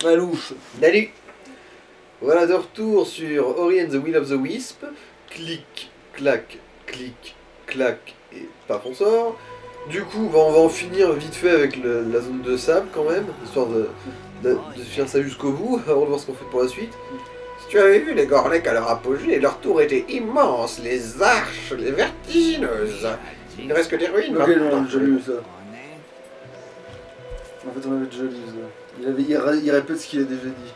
Alouche. Salut. Voilà de retour sur Ori and the Will of the Wisp. Clic, clac, clic, clac, et paf on sort. Du coup, on va en finir vite fait avec la zone de sable quand même, histoire de finir ça jusqu'au bout, avant de voir ce qu'on fait pour la suite. Si tu avais vu les Gorleks à leur apogée, leur tour était immense, les arches, les vertigineuses. Il ne reste que des ruines. Ok, maintenant. non, on a déjà lu ça. En fait, on avait déjà lu ça. Il répète ce qu'il a déjà dit.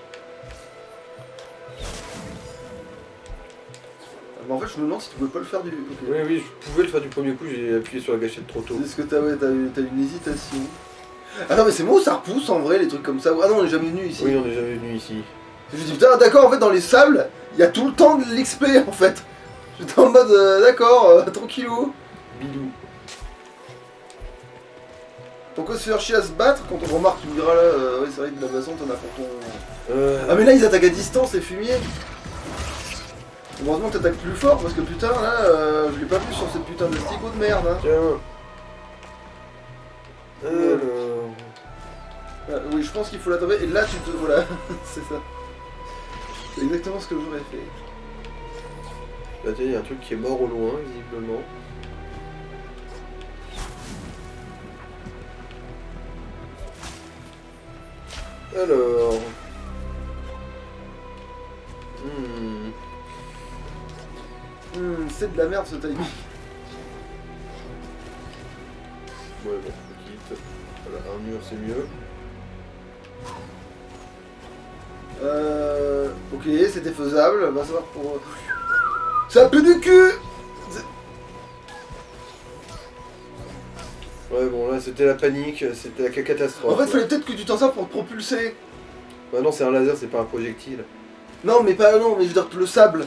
Mais en fait, je me demande si tu pouvais pas le faire du. Ok. Oui, oui, je pouvais le faire du premier coup, j'ai appuyé sur la gâchette trop tôt. Est-ce que t'as une hésitation? Ah non, mais c'est moi où ça repousse en vrai, les trucs comme ça. Ah non, on est jamais venu ici. Oui, on n'est jamais venu ici. Je me dis, putain, d'accord, en fait, dans les sables, il y a tout le temps de l'XP en fait. J'étais en mode, d'accord, tranquillou. Bidou. Pourquoi se faire chier à se battre quand on remarque, tu me diras là, oui, c'est vrai que de la façon, t'en as pour ton. Ah, mais là, ils attaquent à distance, les fumiers. Heureusement que t'attaques plus fort parce que putain, là, je l'ai pas vu sur cette putain de stigo de merde. Hein. Tiens. Alors. Oui, je pense qu'il faut la tomber et là, tu te. Voilà, c'est ça. C'est exactement ce que j'aurais fait. Là, tiens, il y a un truc qui est mort au loin, visiblement. Alors... C'est de la merde ce timing. Ouais, bon, on quitte. Voilà, un mur, c'est mieux. Ok, c'était faisable. Va savoir pour. C'est un peu du cul. Ouais, bon, là, c'était la panique, c'était la catastrophe. En fait, fallait peut-être que tu t'en sers pour te propulser. Bah non, c'est un laser, c'est pas un projectile. Non, mais pas non, mais je veux dire le sable.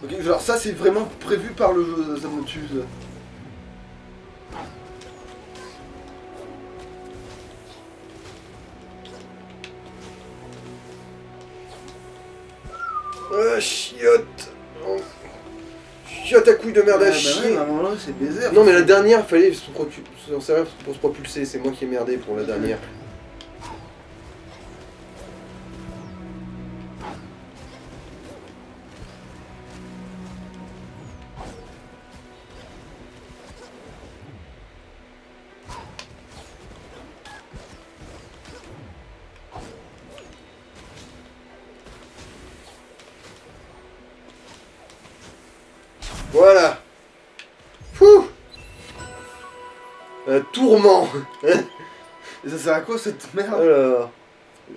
Ok, genre ça c'est vraiment prévu par le jeu, ça me tue. Chiotte. Oh. Chiotte à couilles de merde à chier. À un moment là, c'est baiser. Non, mais la dernière, fallait s'en servir pour se propulser. C'est moi qui ai merdé pour la dernière. Voilà. Fouh. Tourment. Et ça sert à quoi cette merde? Alors...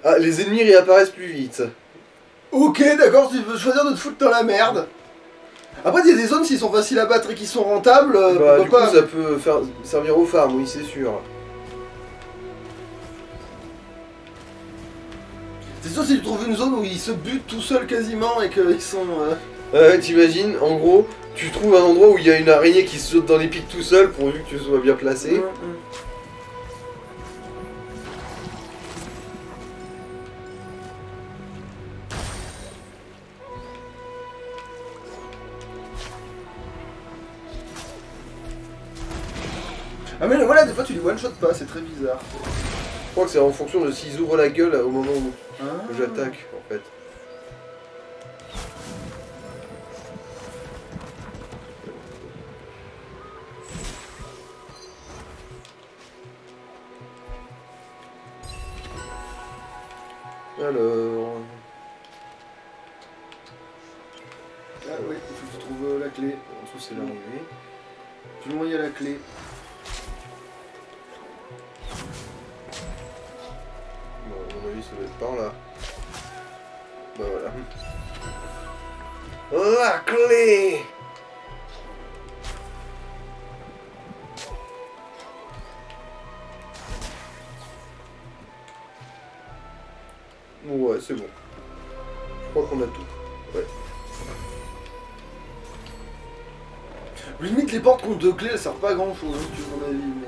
Ah, les ennemis réapparaissent plus vite. Ok, d'accord, tu veux choisir de te foutre dans la merde. Après, il y a des zones, s'ils sont faciles à battre et qui sont rentables, Bah, du coup, pourquoi pas. ça peut servir aux farms, oui, c'est sûr. C'est sûr, si tu trouves une zone où ils se butent tout seuls quasiment et qu'ils sont. T'imagines, en gros, tu trouves un endroit où il y a une araignée qui saute dans les pics tout seul, pourvu que tu sois bien placé. Ah, mais voilà, des fois tu les one-shot pas, c'est très bizarre. Je crois que c'est en fonction de s'ils ouvrent la gueule au moment où Ah. j'attaque, en fait. Alors... Ah oui, il faut que tu trouves la clé. En dessous, c'est l'arrivée. Plus loin, il y a la clé. Bon, à mon avis, ça doit être par là. Bah voilà. La clé! Ouais, c'est bon. Je crois qu'on a tout. Ouais. Limite, les portes contre deux clés, elles servent pas à grand chose, hein, tu veux mon avis. Mais...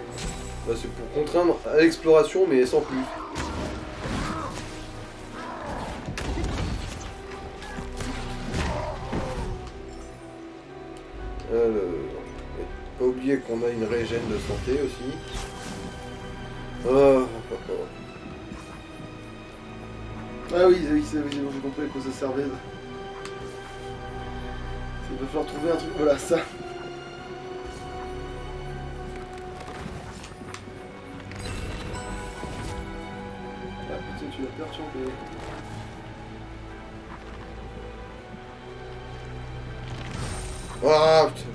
Bah, c'est pour contraindre à l'exploration, mais sans plus. Alors... Pas oublier qu'on a une régène de santé aussi. Oh. Ah oui, c'est bon, j'ai compris à quoi ça servait. Il va falloir trouver un truc. Voilà, ça. Ah putain, tu l'as perturbé. Ah putain.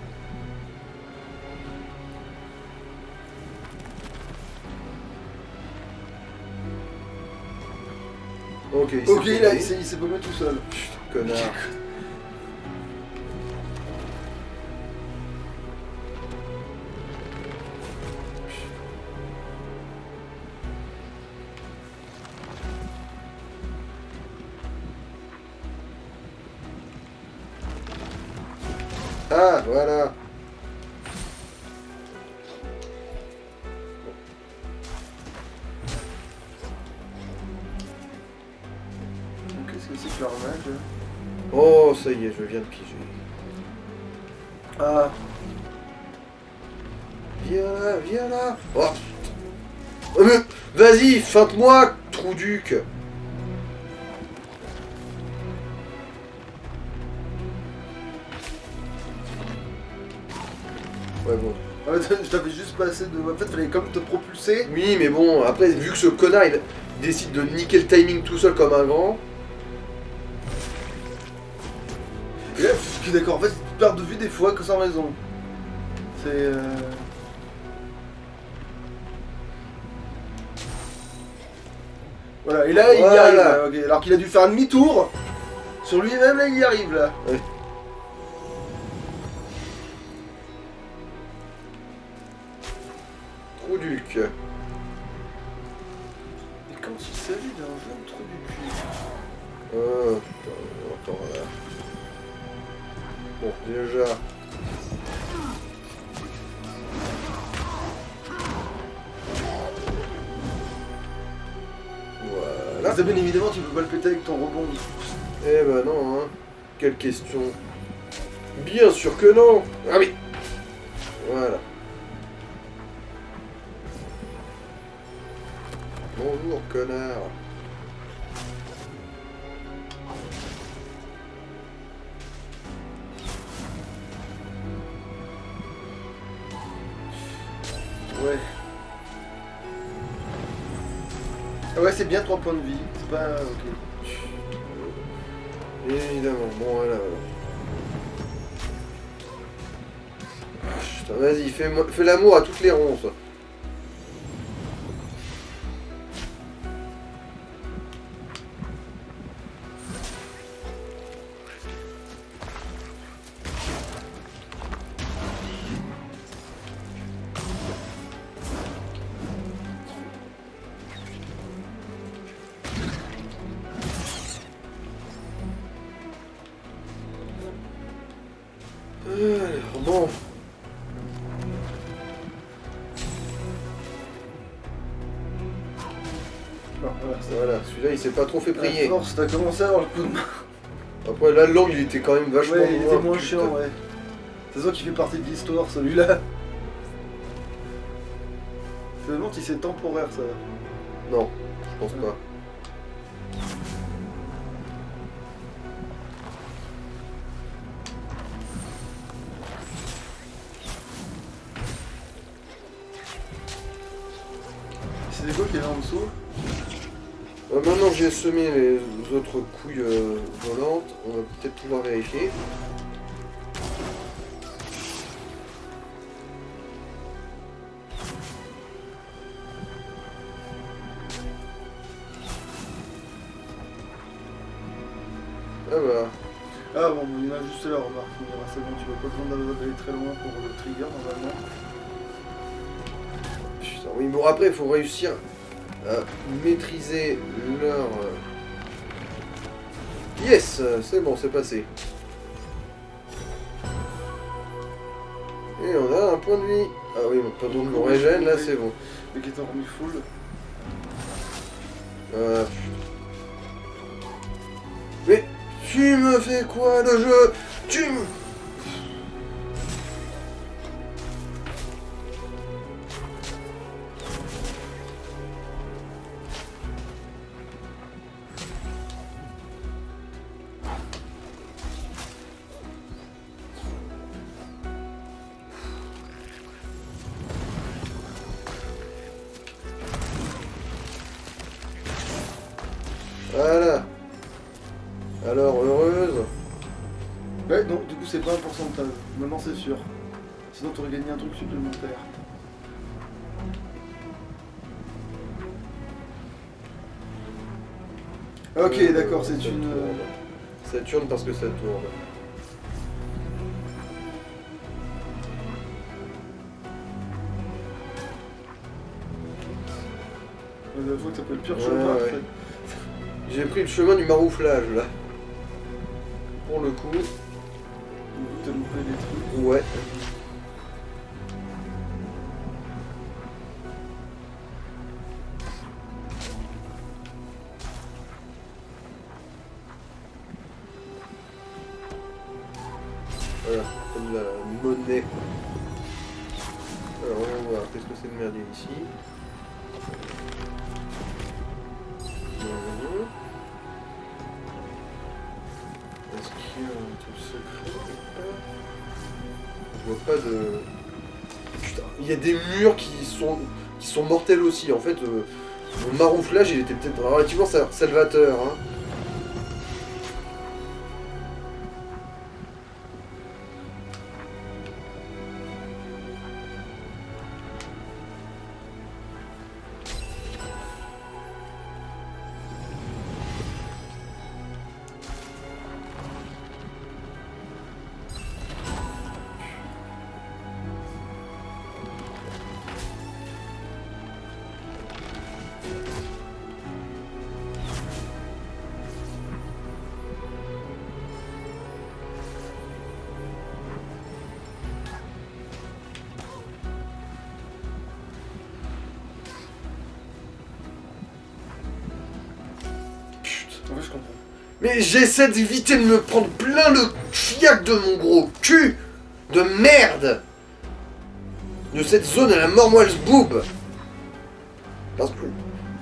Ok, Ok, là, il s'est paumé tout seul. Putain, connard. Ah, voilà. Qu'est-ce que c'est que l'arnaque là? Oh, ça y est, je viens de piger. Ah, Viens là. Oh, putain. Oh, mais vas-y, feinte-moi, trou duc. Ouais, bon. ah je t'avais juste pas assez de. En fait, fallait comme te propulser. Oui, mais bon, après, vu que ce connard, il décide de niquer le timing tout seul comme un grand. Et là, d'accord, en fait, tu perds de vue des fois que sans raison. C'est. Voilà, et là, il y Voilà. arrive. Là, ok. Alors qu'il a dû faire un demi-tour. Sur lui-même, là, il y arrive là. Ouais. Trou duc. Et quand il s'agit d'un jeune trou du cul. Oh, putain, attends, là. Bon, déjà. Voilà. Ça, bien évidemment, tu peux pas le péter avec ton rebond. Eh ben non, hein. Quelle question. Bien sûr que non. Ah oui. Voilà. Bonjour, connard. Ouais. Ah ouais, c'est bien 3 points de vie. C'est pas. Ok. Évidemment. Bon, voilà. Putain, vas-y, fais l'amour à toutes les ronces. Bon. Non, voilà, ça Voilà, celui-là il s'est pas trop fait va. prier. À force, t'as commencé à avoir le coup de main. Après la langue il était quand même vachement Ouais, il était moins putain. chiant, ouais. C'est ça qui fait partie de l'histoire, celui-là. Je me demande si c'est temporaire, ça. Non, je pense pas. C'était quoi qu'il y avait en dessous? Maintenant que j'ai semé les autres couilles volantes, on va peut-être pouvoir vérifier. Ah bah. Ah bon, il y en a juste là, remarque. Il y aura, c'est bon, tu vas pas besoin d'aller très loin pour le trigger, normalement. Putain, oui, bon après il faut réussir à maîtriser leur... Yes, c'est bon, c'est passé. Et on a un point de vie. Ah oui, mon point de vie me régène, là c'est bon. Mais qui est en remis full. Putain. Mais tu me fais quoi le jeu? Tu me... Alors, heureuse. Ouais, non, du coup c'est pas un pourcentage. Maintenant c'est sûr. Sinon t'aurais gagné un truc supplémentaire. Ok, d'accord, c'est Ça une... tourne. Ça tourne parce que ça tourne. La fois que t'as pris le pire Ouais, chemin, en ouais. fait. J'ai pris le chemin du marouflage là. Pour le coup. T'as loupé des trucs. Ouais. Voilà, comme la monnaie. Alors on va voir, qu'est-ce que c'est de merdier ici. Mhm. Est-ce qu'il y a un truc secret quelque part? Je vois pas de... Putain, il y a des murs qui sont mortels aussi. En fait, mon marouflage, il était peut-être relativement salvateur. Hein. En fait, je comprends. Mais j'essaie d'éviter de me prendre plein le fiac de mon gros cul de merde de cette zone à la Mormoilsboob. Parce que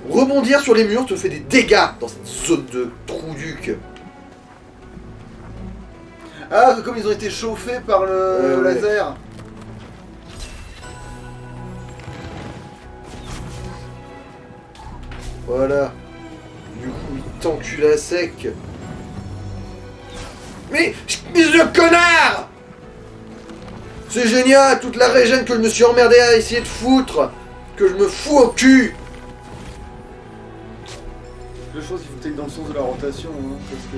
rebondir sur les murs te fait des dégâts dans cette zone de trou-duc. Ah, comme ils ont été chauffés par le Ouais. laser. Voilà. Du coup, il t'encule à sec. Mais le connard! C'est génial, toute la régène que je me suis emmerdé à essayer de foutre, que je me fous au cul. Je pense qu'il faut que t'ailles dans le sens de la rotation, hein, parce que...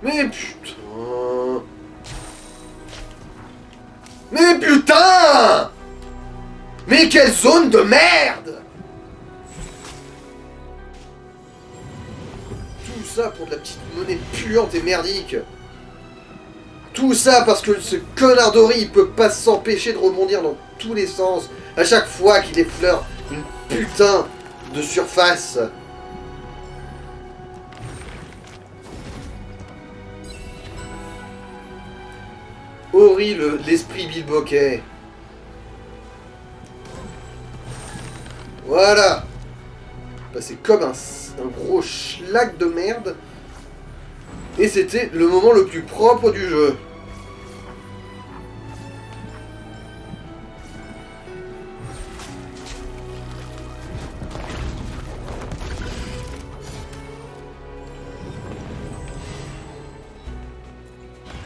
Mais putain... Mais putain! Mais quelle zone de merde! Tout ça pour de la petite monnaie puante et merdique. Tout ça parce que ce connard d'Ori il peut pas s'empêcher de rebondir dans tous les sens à chaque fois qu'il effleure une putain de surface. Ori, l'esprit bilboquet. Voilà. Bah, c'est comme un gros schlag de merde. Et c'était le moment le plus propre du jeu.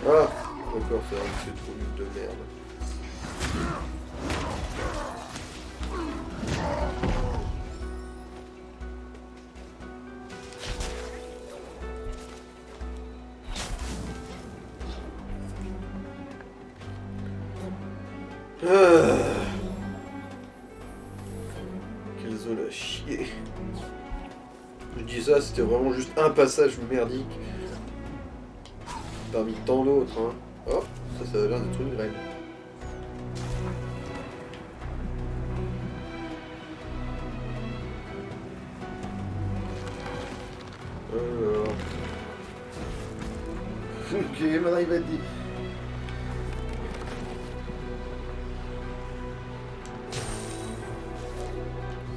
Ah, d'accord, c'est vrai que c'est trop nul de merde. Ah. Quelle zone à chier. Je dis ça, c'était vraiment juste un passage merdique. Parmi tant d'autres, hein. Oh, ça a l'air d'être une graine. Alors... Ok, maintenant il va être dit.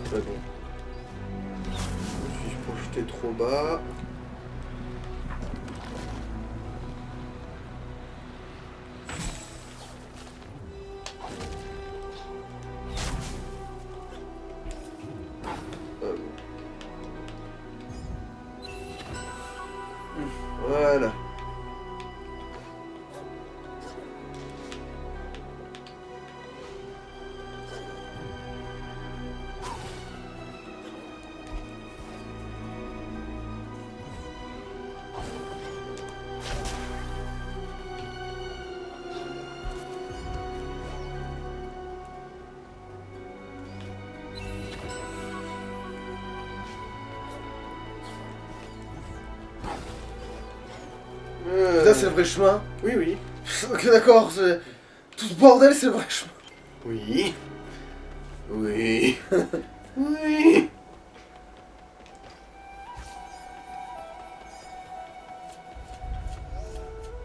Très bon. Je me suis projeté trop bas. Là, c'est le vrai chemin. Oui, oui. Ok, d'accord, tout ce bordel, c'est le vrai chemin. Oui. Oui. Oui.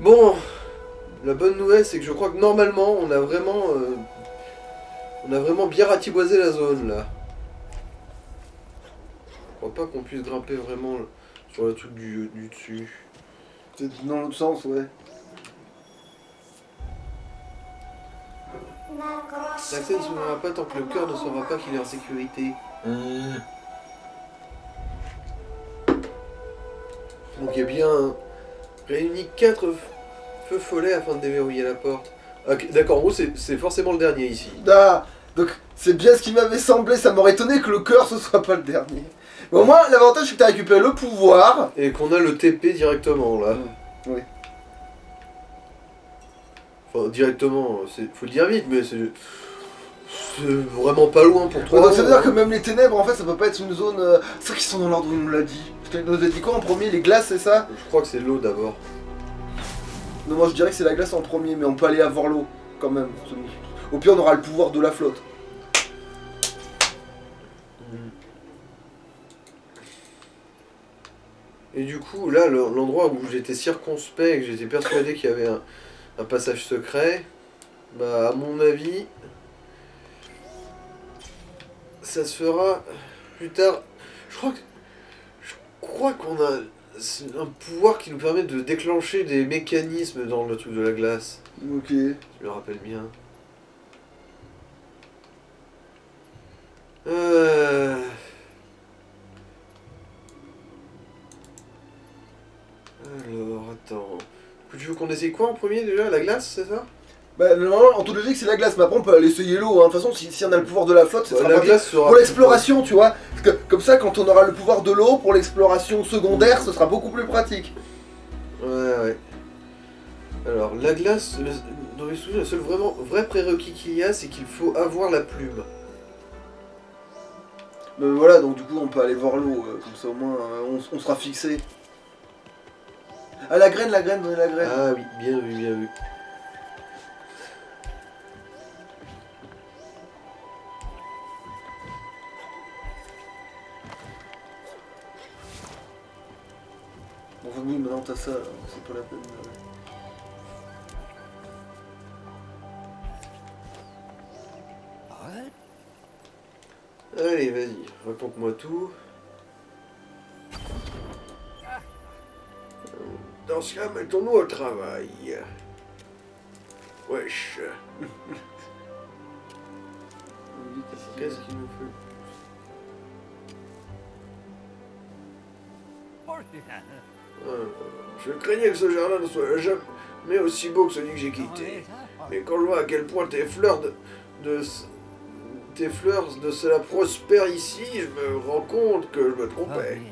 Bon, la bonne nouvelle, c'est que je crois que normalement, on a vraiment bien ratiboisé la zone, là. Je crois pas qu'on puisse grimper vraiment sur le truc du dessus. C'est dans l'autre sens, ouais. L'accès ne s'ouvrira pas tant que le cœur ne saura pas qu'il est en sécurité. Donc il y a bien réuni 4 feux follets afin de déverrouiller la porte. Ok, d'accord, en gros c'est forcément le dernier ici. Ah, donc c'est bien ce qui m'avait semblé, ça m'aurait étonné que le cœur ce soit pas le dernier. Mais au moins, l'avantage c'est que t'as récupéré le pouvoir. Et qu'on a le TP directement là. Oui. Enfin directement, faut le dire vite, mais c'est vraiment pas loin pour toi. Donc ça veut dire que même les ténèbres, en fait, ça peut pas être une zone... C'est vrai qu'ils sont dans l'ordre où il nous l'a dit. Il nous a dit quoi en premier? Les glaces, c'est ça? Je crois que c'est l'eau d'abord. Non, moi je dirais que c'est la glace en premier, mais on peut aller avoir l'eau, quand même. Au pire, on aura le pouvoir de la flotte. Et du coup, là, l'endroit où j'étais circonspect et que j'étais persuadé qu'il y avait un passage secret, bah à mon avis, ça se fera plus tard. Je crois qu'on a un pouvoir qui nous permet de déclencher des mécanismes dans le truc de la glace. Ok. Je me rappelle bien. Alors, attends. Tu veux qu'on essaye quoi en premier déjà? La glace, c'est ça? Bah, normalement, en toute logique, c'est la glace, mais après on peut aller essayer l'eau. Hein. De toute façon, si on a le pouvoir de la flotte, c'est La glace sera pour l'exploration, tu vois. Parce que, comme ça, quand on aura le pouvoir de l'eau, pour l'exploration secondaire, ce sera beaucoup plus pratique. Ouais. Alors, la glace, dans les souvenirs, le seul vrai prérequis qu'il y a, c'est qu'il faut avoir la plume. Mais voilà, donc du coup, on peut aller voir l'eau. Comme ça, au moins, on sera fixé. Ah, la graine, donnez la graine. Ah oui, bien vu, bien vu. Enfin, oui, maintenant t'as ça, c'est pas la peine. Allez, vas-y, raconte-moi tout. Dans ce cas, mettons-nous au travail. Wesh. Qu'est-ce qu'il nous fait? Je craignais que ce jardin ne soit jamais aussi beau que celui que j'ai quitté. Mais quand je vois à quel point tes fleurs de cela prospèrent ici, je me rends compte que je me trompais.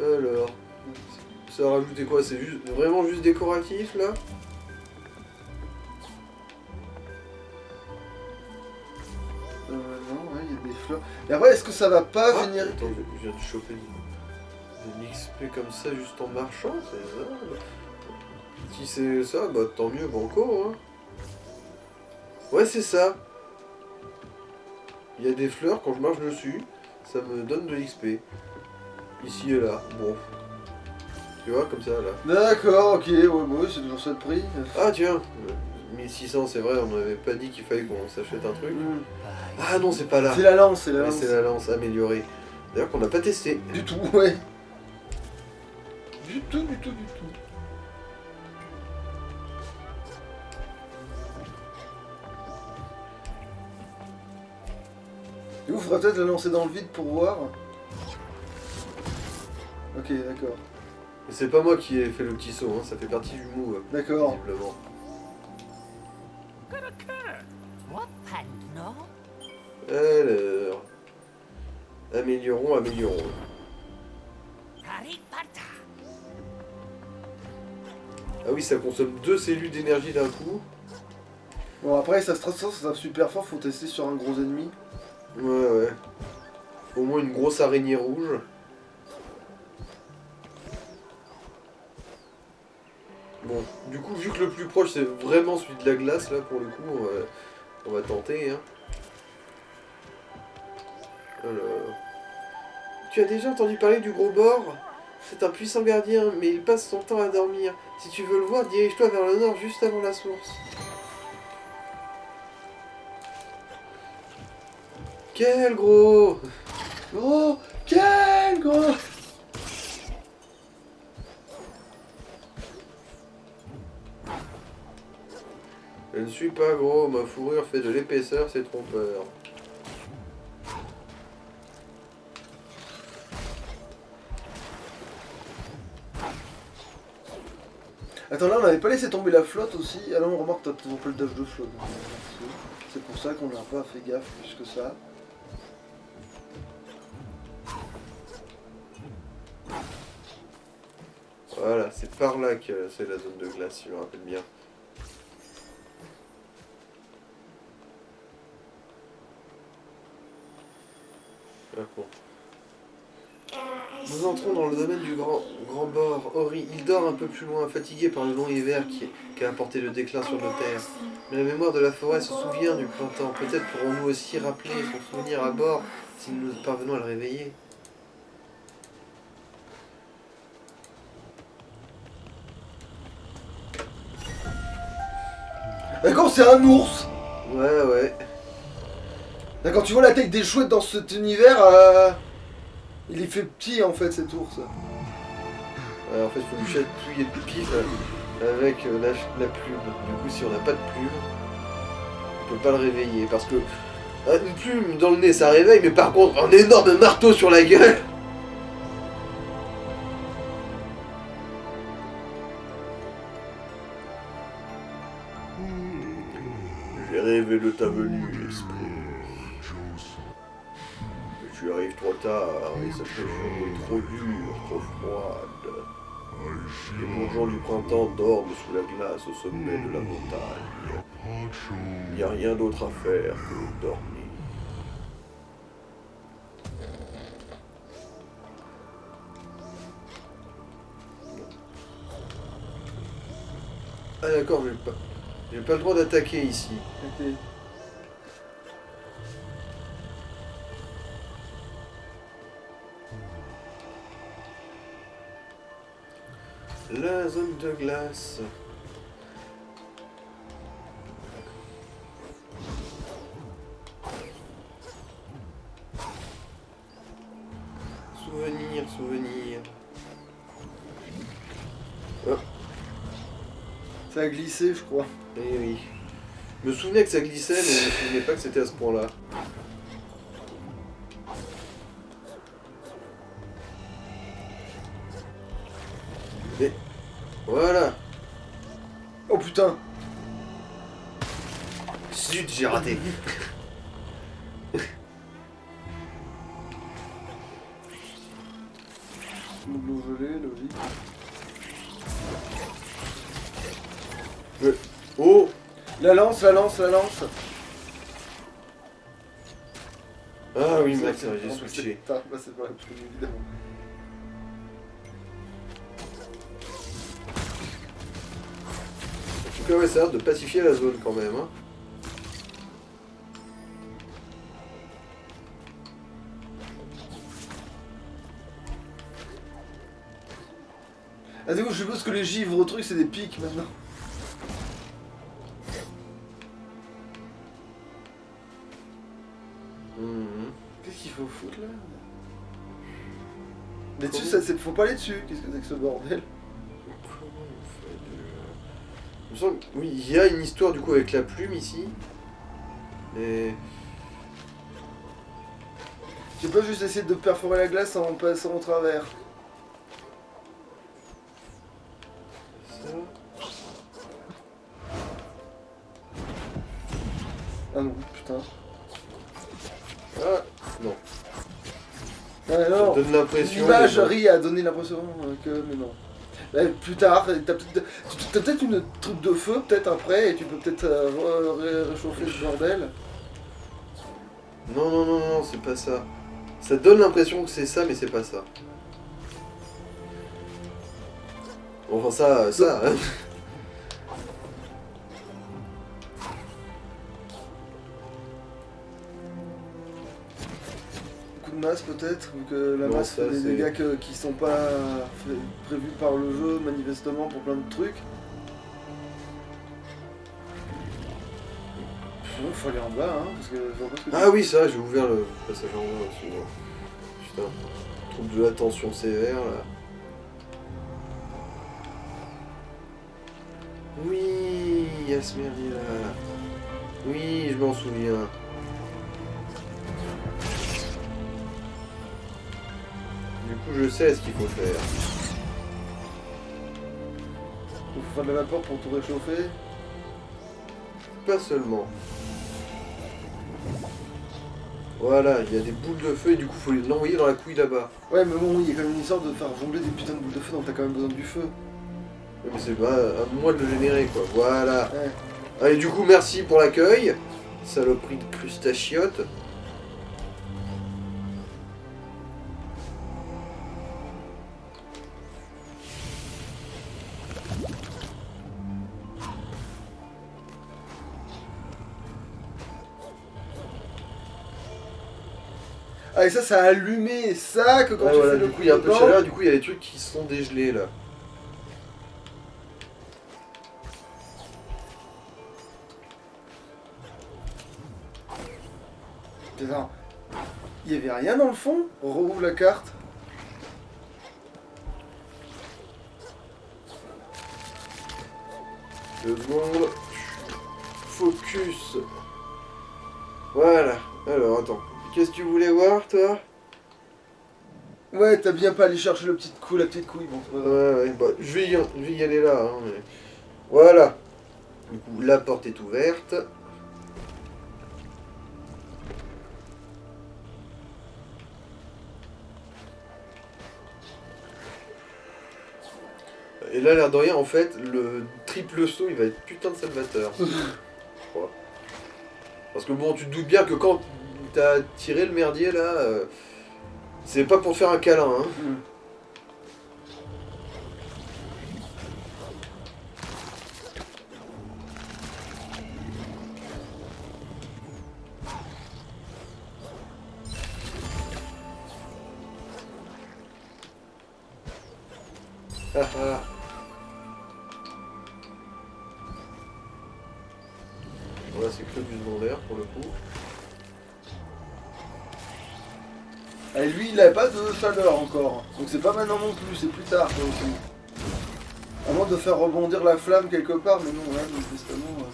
Alors, ça a rajouté quoi? C'est vraiment juste décoratif là? Non, ouais, il y a des fleurs. Et après, est-ce que ça va pas venir... Attends, je viens de choper de l'XP comme ça juste en marchant, c'est ça? Si c'est ça, bah tant mieux, banco, hein. Ouais, c'est ça. Il y a des fleurs, quand je marche dessus, ça me donne de l'XP. Ici et là, bon. Tu vois, comme ça, là. D'accord, ok, ouais, c'est toujours ça de prix. Ah tiens, 1600, c'est vrai, on n'avait pas dit qu'il fallait qu'on s'achète un truc. Ah non, c'est pas là. C'est la lance, Ouais, c'est la lance améliorée. D'ailleurs qu'on n'a pas testé. Du tout, ouais. Du tout. Et vous, faudrait peut-être la lancer dans le vide pour voir. Ok, d'accord. C'est pas moi qui ai fait le petit saut, hein, ça fait partie du move, D'accord. visiblement. Alors... Améliorons. Ah oui, ça consomme 2 cellules d'énergie d'un coup. Bon, après, ça se transforme, ça tape super fort, faut tester sur un gros ennemi. Ouais. Au moins une grosse araignée rouge. Bon, du coup, vu que le plus proche c'est vraiment celui de la glace, là pour le coup, on va tenter. Hein. Alors... Tu as déjà entendu parler du gros bord? C'est un puissant gardien, mais il passe son temps à dormir. Si tu veux le voir, dirige-toi vers le nord juste avant la source. Quel gros! Oh, quel gros! Je ne suis pas gros, ma fourrure fait de l'épaisseur, c'est trompeur. Attends, là on avait pas laissé tomber la flotte aussi. Ah non, on remarque t'as toujours pas le dash de flotte. C'est pour ça qu'on n'a pas fait gaffe plus que ça. Voilà, c'est par là que c'est la zone de glace, si je me rappelle bien. D'accord. Nous entrons dans le domaine du grand bord. Ori, il dort un peu plus loin, fatigué par le long hiver qui a apporté le déclin sur nos terres. Mais la mémoire de la forêt se souvient du printemps. Peut-être pourrons-nous aussi rappeler son souvenir à bord si nous parvenons à le réveiller. D'accord, c'est un ours! Ouais, ouais. D'accord, tu vois la taille des chouettes dans cet univers, il est fait petit en fait cet ours. Ouais, en fait, il faut lui chatouiller le pif avec la plume. Du coup, si on n'a pas de plume, on peut pas le réveiller. Parce que une plume dans le nez, ça réveille, mais par contre, un énorme marteau sur la gueule. J'ai rêvé de ta venue, esprit. Mais tu arrives trop tard, et cette région est trop dure, trop froide. Les bourgeons du printemps dorment sous la glace au sommet de la montagne. Il n'y a rien d'autre à faire que dormir. Ah d'accord, j'ai pas le droit d'attaquer ici. Ok. La zone de glace. Souvenir, souvenir. Oh, Ça a glissé, je crois. eh oui. Je me souvenais que ça glissait, mais je me souvenais pas que c'était à ce point-là. Mais voilà. Oh putain! Zut, j'ai raté. L'eau gelée, logique. Oh. La lance, la lance, la lance! Ah oui, Max, j'ai Oh, switché. Putain, bah c'est pas la plume, évidemment. En tout cas, ouais, ça a l'air de pacifier la zone quand même. Hein. Ah du coup, je suppose que les givres trucs c'est des pics maintenant. Mhm. Qu'est-ce qu'il faut foutre là? Mais dessus, ça, faut pas aller dessus. Qu'est-ce que c'est que ce bordel? Comment on fait de... Il me semble... Oui, il y a une histoire du coup avec la plume ici. Et... J'ai pas juste essayé de perforer la glace en passant au travers. Ça... Ah non, putain. Ah, non. Ah non, Ça donne l'impression... l'imagerie a donné l'impression que... Mais non. Plus tard, t'as peut-être une truc de feu, peut-être après, et tu peux peut-être réchauffer ce bordel. Non, non, non, non, c'est pas ça. Ça donne l'impression que c'est ça, mais c'est pas ça. Enfin, ça, hein. masse peut-être, vu que la Non, masse ça, fait des c'est- dégâts qui sont pas prévus par le jeu manifestement pour plein de trucs. Bon, faut aller en bas, hein, parce que je vois pas ce que Ah oui, ça, j'ai ouvert le passage en haut, excuse-moi. Putain, trouble de l'attention sévère, là. Oui, il y a ce merdier là. Oui, je m'en souviens. Du coup, je sais ce qu'il faut faire. faut faire de la vapeur pour tout réchauffer. Pas seulement. Voilà, il y a des boules de feu et du coup, faut l'envoyer dans la couille là-bas. Ouais, mais bon, il y a quand même une histoire de faire jongler des putains de boules de feu, donc t'as quand même besoin du feu. Ouais, mais c'est pas à moi de le générer, quoi. Voilà. Ouais. Allez, du coup, merci pour l'accueil. Saloperie de crustachiote. Ah, et ça a allumé ça que quand Ouais, tu voilà, fais le du coup, il y a un peu de dedans- chaleur, du coup, il y a des trucs qui sont dégelés là. Attends, il y avait rien dans le fond? On rouvre la carte. Deux secondes. Focus. Voilà. Alors, attends. Qu'est-ce que tu voulais voir, toi? Ouais, t'as bien pas allé chercher la petite couille, bon, c'est pas grave. Ouais, bah, je vais y aller là. Hein, mais... Voilà. Du coup, la porte est ouverte. Et là, l'air de rien, en fait, le triple saut, il va être putain de salvateur. Je crois. Parce que bon, tu te doutes bien que quand t'as tiré le merdier, là, c'est pas pour te faire un câlin, hein. Ah ah. Voilà, c'est que du secondaire pour le coup. Et lui, il avait pas de chaleur encore. Donc c'est pas maintenant non plus, c'est plus tard, ça aussi. À moins de faire rebondir la flamme quelque part, mais non, là, manifestement...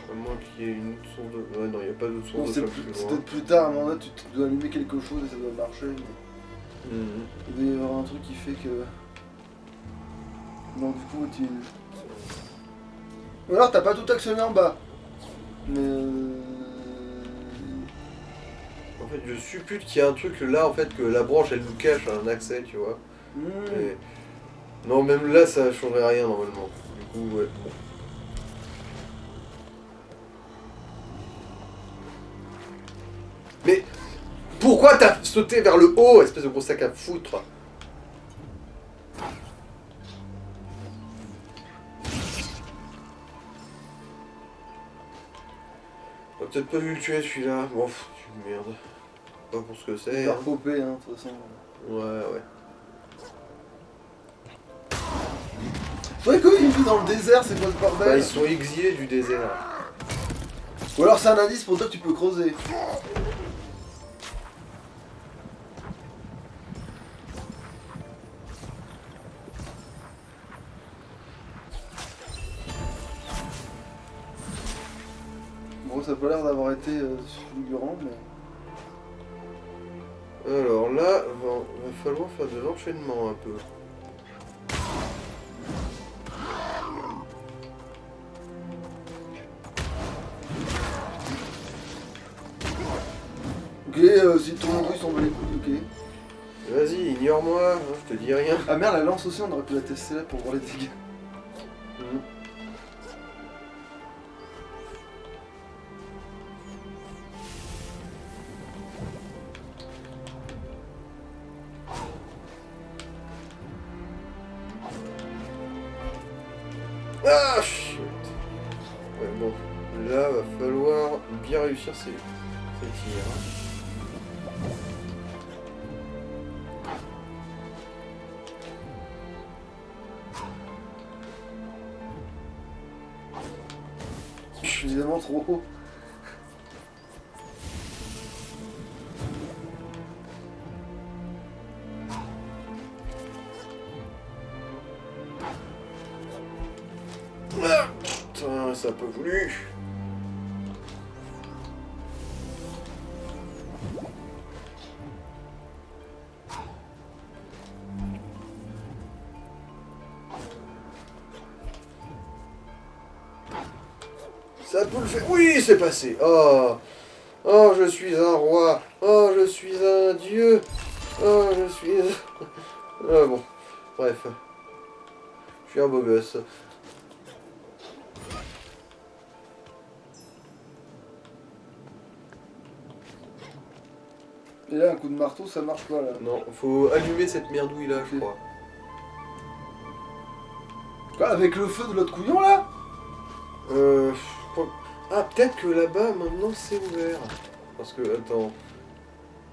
À moins qu'il y ait une autre source de... Ouais, non, il n'y a pas d'autre Non, source de c'est flamme plus loin. peut-être plus tard, à un moment donné, tu dois allumer quelque chose et ça doit marcher. Mais... Mhm. Il doit y avoir un truc qui fait que... Donc du coup, tu... Ou alors, t'as pas tout actionné en bas. Mais... En fait, je suppute qu'il y a un truc là, en fait, que la branche, elle nous cache un accès, tu vois. Et... Non, même là, ça changerait rien, normalement. Du coup, ouais, bon. Mais... Pourquoi t'as sauté vers le haut, espèce de gros sac à foutre? On a peut-être pas vu le tuer celui-là. Bon, pff, merde. Pas pour ce que Il c'est. va Hein. repopper, hein, de toute façon. Ouais, ouais. Ouais, comment il vit dans le désert, c'est quoi ce Bah, bordel? ils sont exilés du désert. Ou alors c'est un indice pour dire que tu peux creuser. Bon, ça a pas l'air d'avoir été fulgurant, mais... Alors là, va falloir faire de l'enchaînement un peu. Ok, si tout le monde s'en bat les couilles, ok. Vas-y, ignore-moi, hein, je te dis rien. Ah merde, la lance aussi, on aurait pu la tester là pour voir les dégâts. Mhm. Ah, shit. Ouais, bon. Là, va falloir bien réussir ces tirs. Je suis évidemment trop haut. Ah, putain, ça a pas voulu. Ça peut le faire. Oui, c'est passé. Oh. Oh, je suis un roi. Oh, je suis un dieu. Oh, je suis... Ah bon. Bref. Je suis un beau gosse. Et là, un coup de marteau, ça marche pas là. Non, faut allumer cette merdouille là, je crois. Quoi, avec le feu de l'autre couillon là? Je crois- Ah, peut-être que là-bas, maintenant, c'est ouvert. Parce que, attends...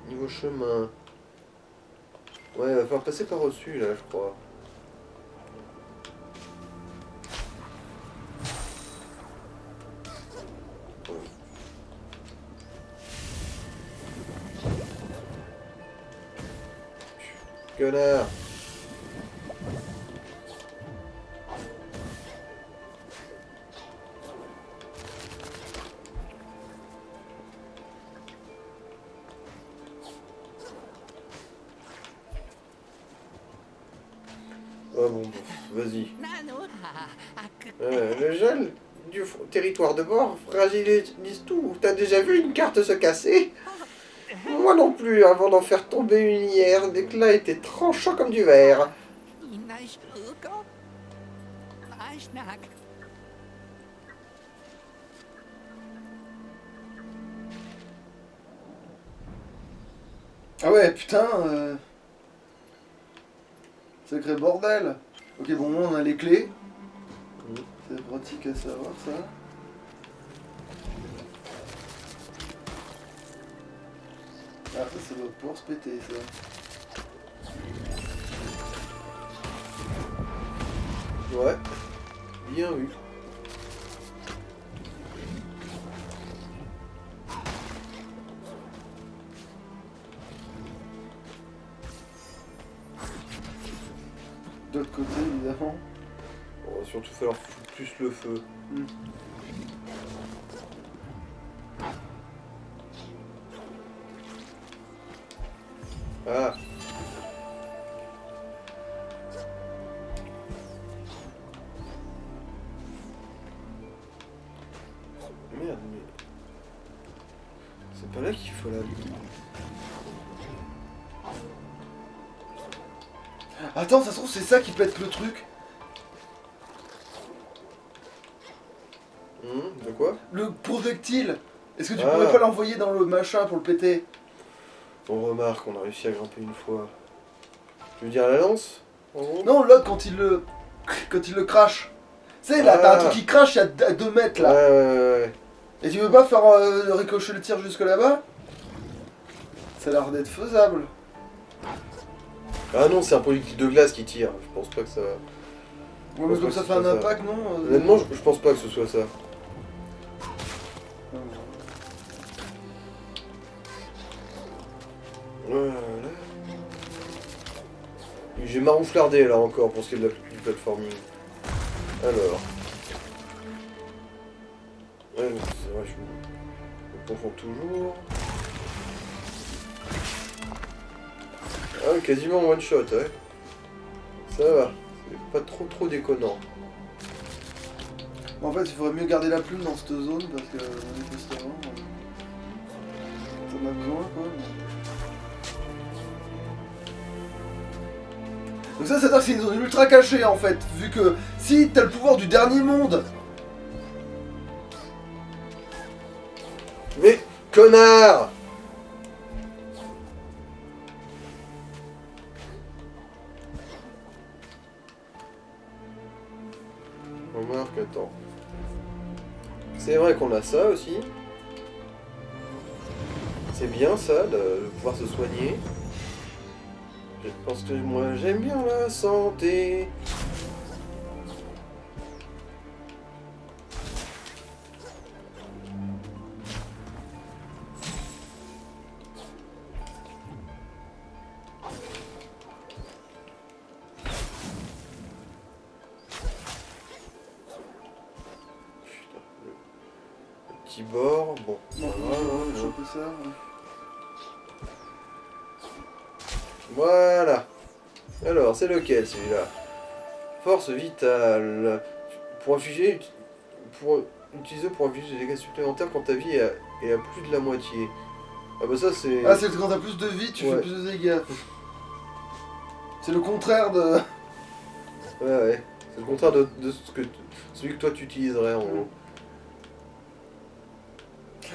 Niveau chemin... Ouais, il va falloir passer par-dessus, là, je crois. Connard. Ah bon, vas-y. Le gel du territoire de bord fragilise tout. T'as déjà vu une carte se casser? Moi non plus, avant d'en faire tomber une hier, l'éclat était tranchant comme du verre. Ah ouais, putain. Sacré bordel. Ok, bon, moi on a les clés. C'est pratique à savoir ça. Ah, ça doit pouvoir se péter ça. Ouais, bien vu. De l'autre côté, évidemment. On va surtout falloir foutre plus le feu. Ah. Merde, mais... C'est pas là qu'il faut la... Attends, ça se trouve, c'est ça qui pète le truc. De quoi? Le projectile. Est-ce que tu Ah. pourrais pas l'envoyer dans le machin pour le péter? On remarque, on a réussi à grimper une fois. Tu veux dire la lance? En gros Non, l'autre, quand il le crache. Tu sais, là, t'as un truc qui crache à 2 mètres, là. Ouais. Et tu veux pas faire ricocher le tir jusque là-bas? Ça a l'air d'être faisable. Ah non, c'est un projectile de glace qui tire. Je pense pas que ça... Ouais, mais comme ça fait un impact, non Honnêtement, je pense pas que ce soit ça. Voilà. J'ai marouflardé là encore pour ce qui est de la du platforming. Alors. Ouais, c'est vrai, je me confonds toujours. Ah, quasiment one shot, ouais. Ça va. C'est pas trop déconnant. En fait, il faudrait mieux garder la plume dans cette zone parce que manifestement, t'en as besoin quoi. Donc ça, c'est-à-dire que c'est une zone ultra cachée en fait, vu que si t'as le pouvoir du dernier monde. Mais, connard! Remarque. C'est vrai qu'on a ça aussi. C'est bien ça, de pouvoir se soigner. Je pense que moi j'aime bien la santé. Petit bord, bon. Bon, on va choper ça. Ouais. Voilà. Alors, c'est lequel celui-là? Force vitale. Pour infliger, pour utiliser pour infliger des dégâts supplémentaires quand ta vie est à plus de la moitié. Ah bah ça c'est. Ah, c'est quand t'as plus de vie, tu fais plus de dégâts. C'est le contraire de. Ouais. C'est le contraire de celui que toi tu utiliserais en gros.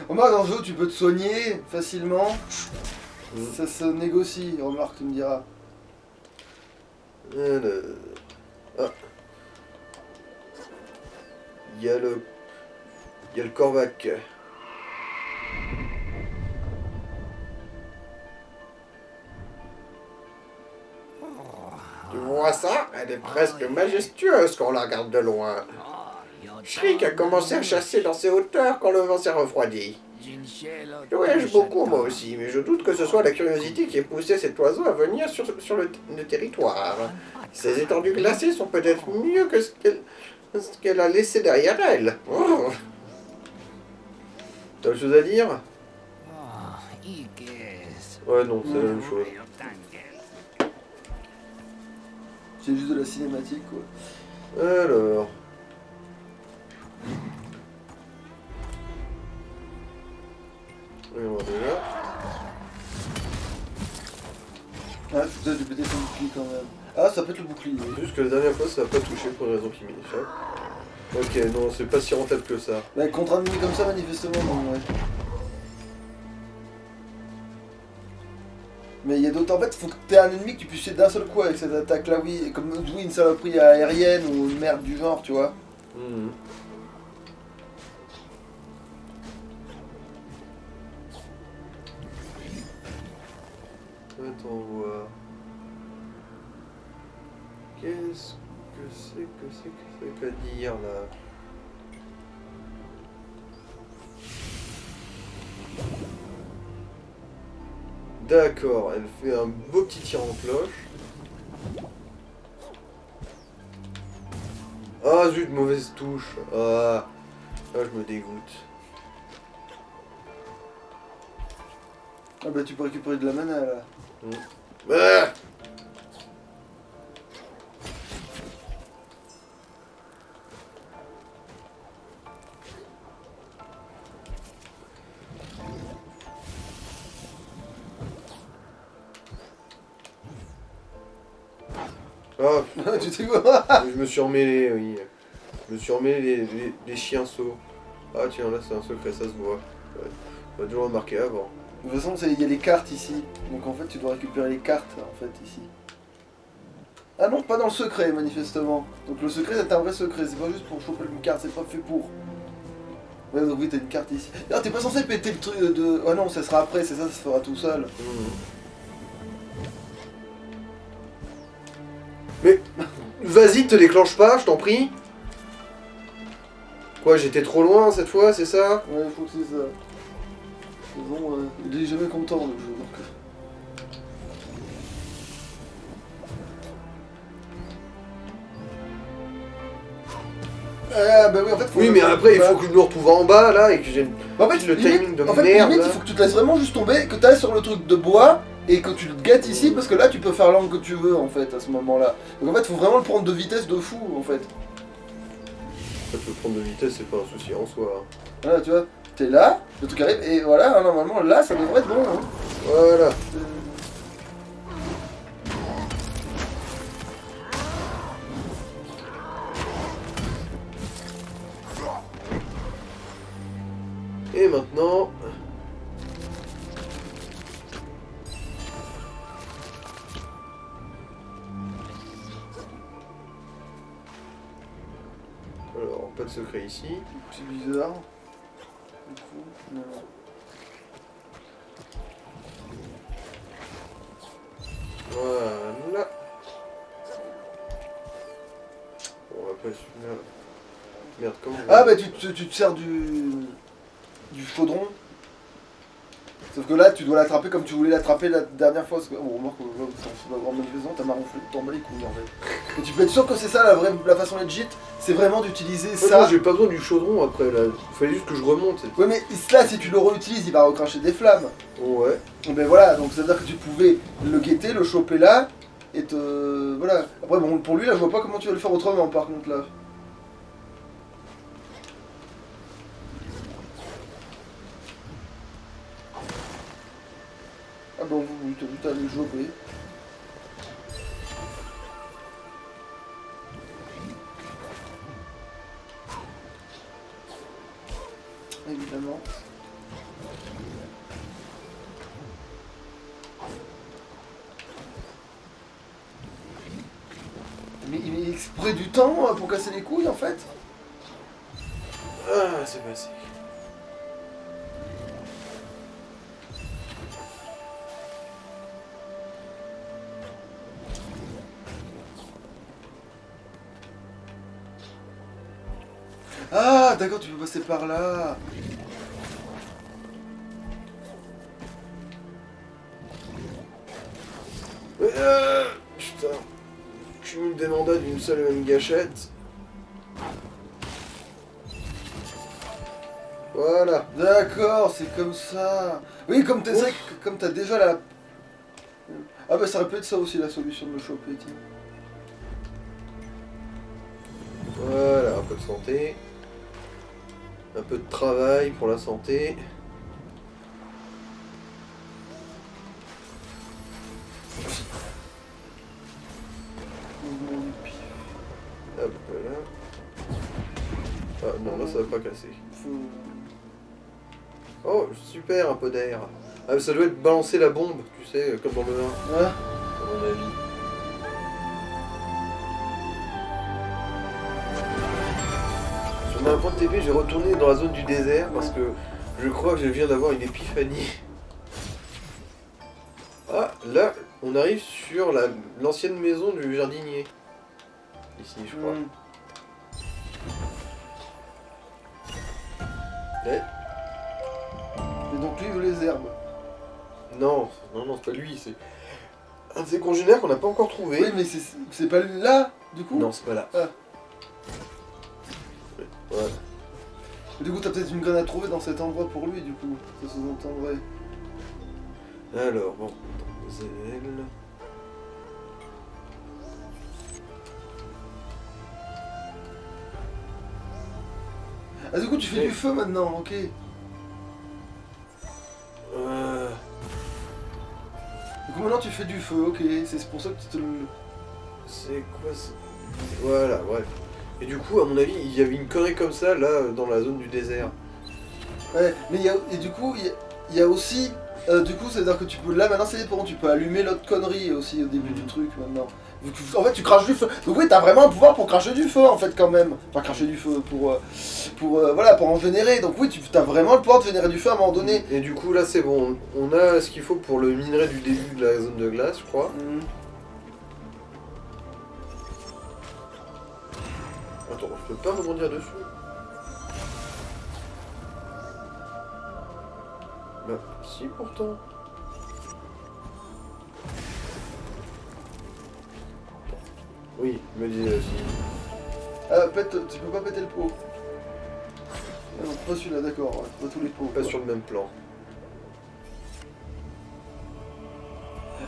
Remarque, dans le jeu, tu peux te soigner facilement. Mm. Ça se négocie, remarque, tu me diras. Ah. Il y a le Korvac. Tu vois ça? Elle est presque majestueuse quand on la regarde de loin. Shriek a commencé à chasser dans ces hauteurs quand le vent s'est refroidi. Je voyage beaucoup moi aussi, mais je doute que ce soit la curiosité qui ait poussé cet oiseau à venir sur le territoire. Ces étendues glacées sont peut-être mieux que ce qu'elle a laissé derrière elle. Oh. T'as autre chose à dire? Ouais, non, c'est la même chose. C'est juste de la cinématique, quoi. Alors... Voyons voir déjà. Ah, putain, j'ai pété son bouclier quand même. Ah, ça peut être le bouclier. C'est juste que la dernière fois, ça n'a pas touché pour une raison qui m'échappe. Ok, non, c'est pas si rentable que ça. Bah, contre un ennemi comme ça, manifestement, non, ouais. Mais il y a d'autres. En fait, faut que t'aies un ennemi que tu puisses tuer d'un seul coup avec cette attaque-là, oui. Comme oui, une saloperie aérienne ou une merde du genre, tu vois. Mhm. Attends voir. Qu'est-ce que c'est qu'à dire là? D'accord, elle fait un beau petit tir en cloche. Ah zut, mauvaise touche. Ah, je me dégoûte. Ah bah tu peux récupérer de la mana là. Ah oh, Tu sais quoi? je me suis emmêlé, oui. Je me suis emmêlé les chiens sauts. Ah tiens, là c'est un secret, ça se voit. Ouais. On a déjà remarqué avant. De toute façon, il y a les cartes ici. Donc en fait, tu dois récupérer les cartes en fait ici. Ah non, pas dans le secret manifestement. Donc le secret c'est un vrai secret, c'est pas juste pour choper une carte, c'est pas fait pour. Ouais, donc oui, t'as une carte ici. D'ailleurs, t'es pas censé péter le truc de. Oh non, ça sera après, c'est ça, ça se fera tout seul. Mais vas-y, te déclenche pas, je t'en prie. Quoi, j'étais trop loin cette fois, c'est ça? Ouais, faut que c'est ça. Bon, il est jamais content le jeu. Donc. Ah bah oui, en fait, faut Oui, mais après il faut que je me retrouve en bas là et que j'ai en fait, le timing de en fait, merde. limite, il faut que tu te laisses vraiment juste tomber, que tu ailles sur le truc de bois et que tu le guettes ici parce que là tu peux faire l'angle que tu veux en fait à ce moment-là. Donc en fait, faut vraiment le prendre de vitesse de fou en fait. En fait, le prendre de vitesse, c'est pas un souci en soi. Voilà, tu vois, t'es là, le truc arrive et voilà, hein, normalement là ça devrait être bon. Hein. Voilà. Et maintenant... Alors, pas de secret ici. C'est bizarre. Du coup, non. Voilà. Bon, après celui-là... Merde, comment... Ah bah tu te sers du chaudron. Sauf que là tu dois l'attraper comme tu voulais l'attraper la dernière fois. Parce que... Bon, remarque, c'est pas grand manifestement, t'as maronflé de t'en bats les couilles en fait. Et tu peux être sûr que c'est ça la façon legit, c'est vraiment d'utiliser Ouais, ça. moi j'ai pas besoin du chaudron après là, il fallait juste que je remonte. Ouais mais là si tu le réutilises il va recracher des flammes. Ouais. Ben voilà, donc ça veut dire que tu pouvais le guetter, le choper là, et te... Voilà. Après bon pour lui là je vois pas comment tu vas le faire autrement par contre là. Ah bon oui, t'as vu t'as le choper. Évidemment. Mais il met exprès du temps pour casser les couilles en fait. Ah, c'est passé. Ah d'accord tu peux passer par là. Putain. Cumule des mandats d'une seule et même gâchette. Voilà. D'accord, c'est comme ça. Oui, comme t'es vrai que comme t'as déjà la... Ah bah ça aurait pu être ça aussi la solution de le choper, tiens. Voilà, un peu de santé. Un peu de travail pour la santé. Mouvement du pif. Hop là. Ah non, là ça va pas casser. Faut... Oh, super, un peu d'air. Ah, mais ça doit être balancer la bombe, tu sais, comme dans le 1, Ah, à mon avis. Sur un point de TP, j'ai retourné dans la zone du désert parce que je crois que je viens d'avoir une épiphanie. Ah, là, on arrive sur l'ancienne maison du jardinier. Ici, je crois. Ouais. Et donc lui il veut les herbes. Non, non, non, c'est pas lui, c'est un de ses congénères qu'on n'a pas encore trouvé. Oui mais c'est pas là du coup. Non, c'est pas là. Ah. Voilà. Et du coup t'as peut-être une graine à trouver dans cet endroit pour lui du coup. Ça sous-entendrait. Alors, bon, Zelle. Ah du coup tu fais du feu maintenant, ok. Du coup maintenant tu fais du feu, ok. C'est pour ça que tu te le... C'est quoi ça? Voilà, bref. Et du coup, à mon avis, il y avait une connerie comme ça, là, dans la zone du désert. Ouais, mais il y a... Et du coup, il y a aussi... du coup, c'est-à-dire que tu peux... Là, maintenant, c'est bon, tu peux allumer l'autre connerie aussi au début du truc, maintenant. En fait, tu craches du feu. Donc oui, t'as vraiment un pouvoir pour cracher du feu, en fait, quand même. Enfin, cracher du feu, voilà, pour en générer. Donc oui, t'as vraiment le pouvoir de générer du feu à un moment donné. Et du coup, là, c'est bon. On a ce qu'il faut pour le minerai du début de la zone de glace, je crois. Attends, je peux pas rebondir dessus. Bah, si, pourtant. Oui, me disais aussi. Ah, tu peux pas péter le pot. Ah non, pas celui-là, d'accord, ouais, pas tous les pots. Pas sur le même plan.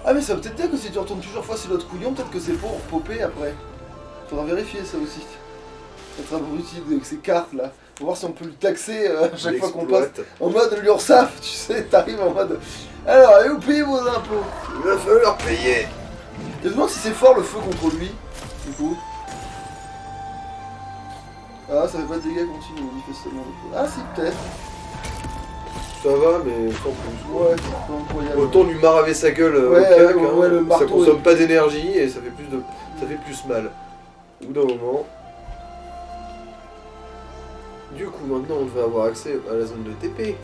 Ah, mais ça veut peut-être dire que si tu retournes plusieurs fois sur l'autre couillon, peut-être que c'est pour popper après. Faudra vérifier ça aussi. Ça sera utile avec ces cartes là. Faut voir si on peut le taxer à chaque fois qu'on passe. En mode l'URSSAF, tu sais, t'arrives en mode. Alors, allez, vous payez vos impôts. Il va falloir payer. Je me demande si c'est fort le feu contre lui, du coup. Ah, ça fait pas de dégâts continus, manifestement. Ah, si, peut-être. Ça va, mais sans plus. Ouais, c'est pas incroyable. Autant lui maraver sa gueule au Ouais, cac, ouais, le ça marteau consomme pas d'énergie et ça fait plus mal. Au bout d'un moment. Du coup, maintenant, on va avoir accès à la zone de TP.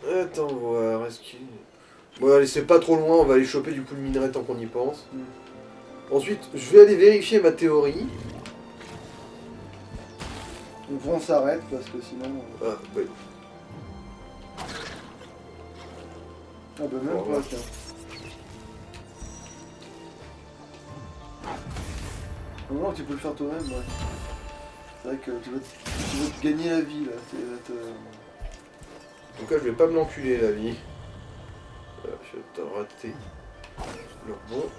Attends, voir, est-ce qu'il... Bon, allez, c'est pas trop loin, on va aller choper du pool minerai tant qu'on y pense. Ensuite, je vais aller vérifier ma théorie. Donc on s'arrête parce que sinon... Ah, ouais. Ah bah même Voilà. pas, tiens. Non, tu peux le faire toi-même, ouais. C'est vrai que tu vas te gagner la vie, là. Tu vas te... En tout cas, je vais pas me l'enculer, la vie. Voilà, je vais te rater le rebond.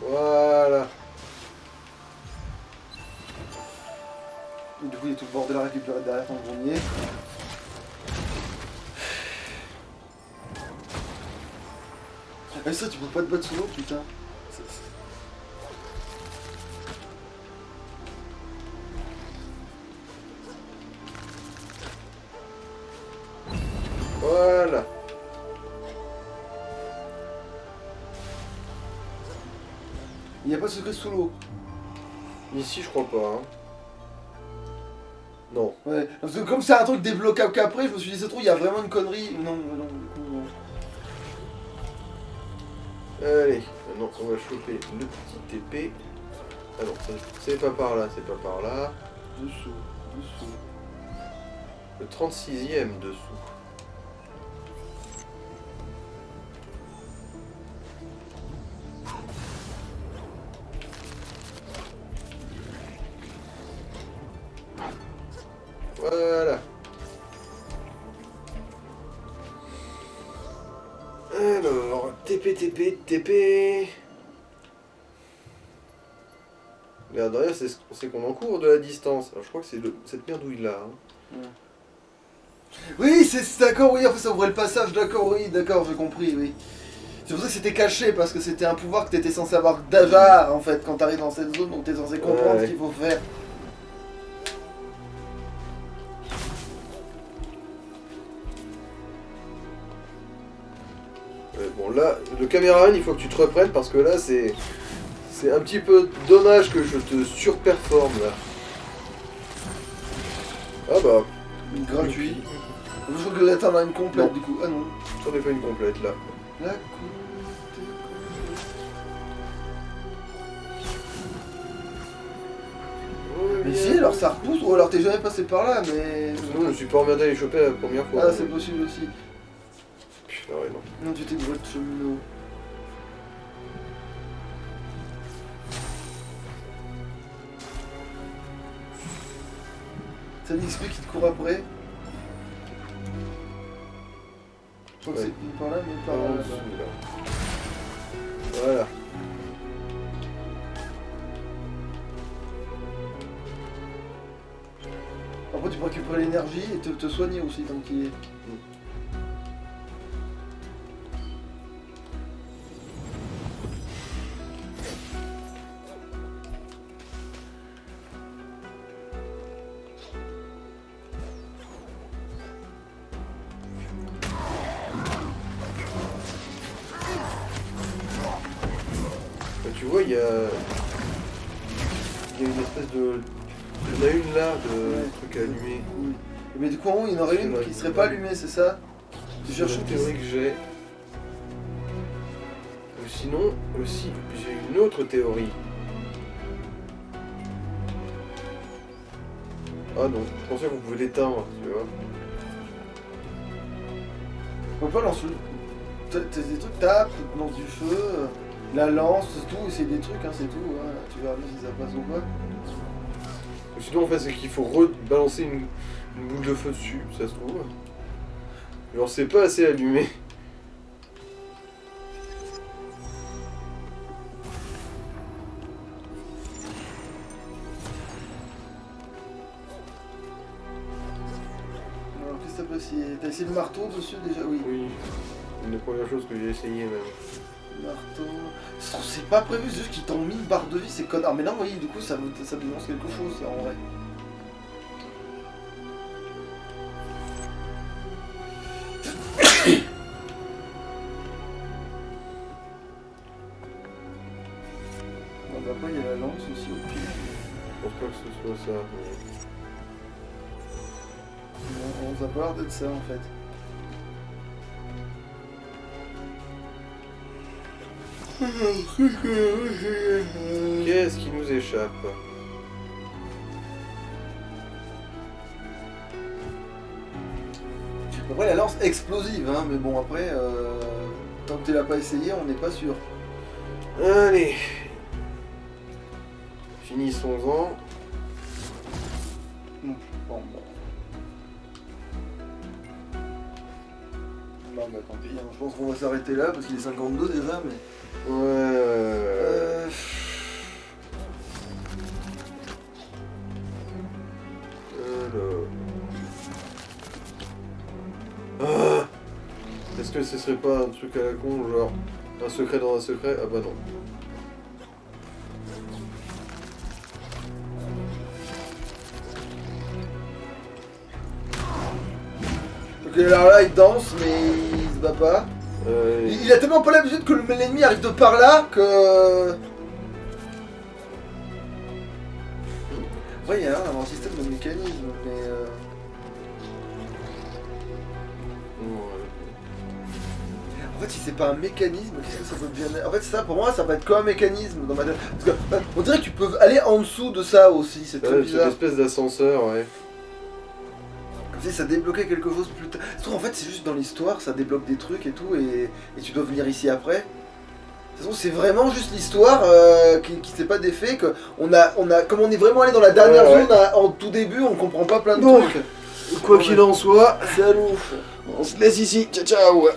Voilà. Et du coup, il y a tout le bordel à récupérer derrière ton grenier. Ah ça, tu peux pas te battre sous l'eau, putain. Voilà. Il n'y a pas de secret sous l'eau. Ici, je crois pas. Hein. Non. Ouais, parce que comme c'est un truc débloquable qu'après, je me suis dit, ça se trouve, il y a vraiment une connerie. Non, non, du coup, non. Allez, maintenant on va choper le petit TP. Ah non, c'est pas par là, c'est pas par là. Dessous, dessous. Le 36e dessous. Voilà. Alors, TP. Regarde, derrière, c'est qu'on encourt de la distance. Alors, je crois que c'est cette merdouille là. Hein. Ouais. Oui, c'est d'accord, oui, en fait ça ouvrait le passage, d'accord, oui, d'accord, j'ai compris, oui. C'est pour ça que c'était caché, parce que c'était un pouvoir que t'étais censé avoir d'Avar, en fait, quand t'arrives dans cette zone, donc t'es censé comprendre ce qu'il faut faire. Bon, là, le caméraman, il faut que tu te reprennes, parce que là, c'est un petit peu dommage que je te surperforme, là. Ah bah... Gratuit. Je crois que là t'en as une complète, Non. du coup. Ah non. J'en ai pas une complète, là. La Mais si, alors ça repousse, ou alors t'es jamais passé par là, mais... Sinon, je me suis pas emmerdé à les choper la première fois. Ah, c'est possible aussi. Putain, ouais, non. Non, tu t'es bourré de cheminot. C'est un XP qui te court après. Je crois que Ouais. c'est ni par là, ni par En là. dessous, là. Voilà. Après, tu peux récupérer l'énergie et te soigner aussi tant qu'il est. Bah, tu vois, il y a une espèce de... Il y en a une là, de Ouais. truc à allumer. Oui. Mais du coup, en haut, il y en aurait C'est une vrai. qui serait pas allumée, c'est ça? Tu C'est cherches la une théorie que j'ai. Ou sinon, aussi, j'ai une autre théorie. Ah non, je pensais qu'on pouvait l'éteindre, tu vois. On peut pas lancer. T'as des trucs, tape, lance du feu, la lance, c'est tout, c'est des trucs, hein, c'est tout. Ouais. Tu verras bien si ça passe ou pas. Ou sinon, en fait, c'est qu'il faut rebalancer une boule de feu dessus, ça se trouve. Genre, c'est pas assez allumé. T'as essayé le marteau dessus déjà? Oui. Oui. Une des premières choses que j'ai essayé même. Marteau... C'est pas prévu, c'est juste qu'ils t'ont mis une barre de vie, c'est connard. Mais non, oui, du coup, ça dénonce quelque chose, ça, en vrai. Bon, bah, après, il y a la lance aussi au pied. Je pense pas que ce soit ça. On nous a pas l'air d'être ça, en fait. Qu'est-ce qui nous échappe? Après, la lance explosive, hein, mais bon, après, tant que tu l'as pas essayé, on n'est pas sûr. Allez. Finissons-en. Bon, bah. Bah, tant pis, hein. Je pense qu'on va s'arrêter là parce qu'il est 52 déjà, mais. Ouais. Alors. Ah. Est-ce que ce serait pas un truc à la con, genre un secret dans un secret? Ah bah non. Ok, alors là, il danse, mais il se bat pas. Euh, Il a tellement pas l'habitude que l'ennemi arrive de par là que. Ouais, il y a l'air d'avoir un système de mécanisme, mais. En fait, si c'est pas un mécanisme, qu'est-ce que ça peut bien être? En fait, ça, pour moi, ça va être comme un mécanisme dans ma tête. Parce que, on dirait que tu peux aller en dessous de ça aussi, c'est très Ouais, bizarre. cette espèce d'ascenseur, ouais. Comme si ça débloquait quelque chose plus tard. En fait, c'est juste dans l'histoire, ça débloque des trucs et tout, et tu dois venir ici après. De toute façon, c'est vraiment juste l'histoire qui s'est pas défait, que comme on est vraiment allé dans la dernière Ouais. zone en tout début, on comprend pas plein de Bon. trucs. Quoi qu'il en soit, C'est à l'ouf. on se laisse ici. Ciao ciao.